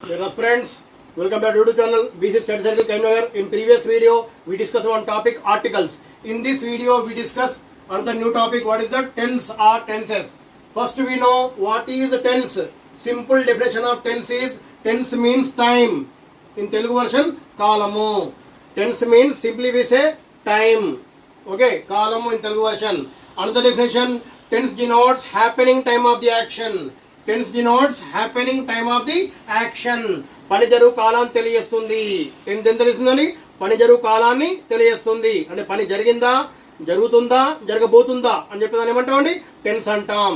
Dear friends, welcome back to YouTube channel BC Study Circle Kaimnagar. In previous video, we discussed one topic articles. In this video, we discuss another new topic. What is the tense or tenses? First, we know what is tense. Simple definition of tense is tense means time. In Telugu version, kalamu. Tense means simply we say time. Okay, kalamu in Telugu version. Another definition, tense denotes happening time of the action. Tense denotes happening time of the action. పని జరుగు కాలాన్ని తెలియజేస్తుంది. Tense ఎంత తెలుస్తుందని పని జరుగు కాలాన్ని తెలియజేస్తుంది. అంటే పని జరిగిందా, జరుగుతుందా, జరగబోతుందా అని చెప్పి దాన్ని ఏమంటామండి, టెన్స్ అంటాం.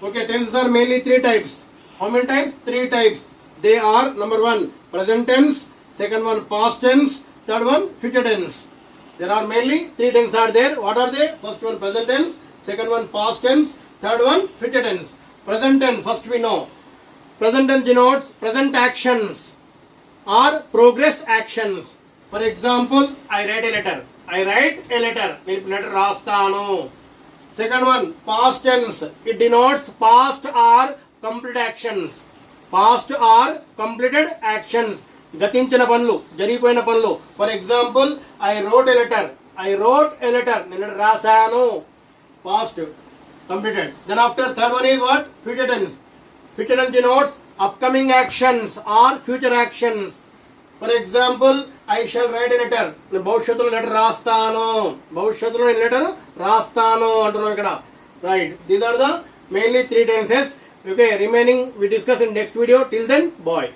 Okay, tenses are mainly 3 types. How many types? 3 types. They are number 1 present tense, second one past tense, third one future tense. There are mainly 3 tenses are there. What are they? First one present tense, second one past tense, third one future tense. Present tense, first we know. Present tense denotes present actions or progress actions. For example, I write a letter. I write a letter. నేను letter రాస్తాను. Second one, past tense. It denotes past or completed actions. Past or completed actions. గతించిన పనులు, జరిగిపోయిన పనులు. For example, I wrote a letter. I wrote a letter. నేను letter రాశాను. Past. Completed. Then after third one is what? Future tense. Future tense denotes upcoming actions or future actions. For example, I shall write a letter. నేను భవిష్యత్తులో letter రాస్తాను. భవిష్యత్తులో నేను letter రాస్తాను అంటున్నాను ఇక్కడ. Right. These are the mainly 3 tenses. Okay, remaining we discuss in next video. Till then, bye.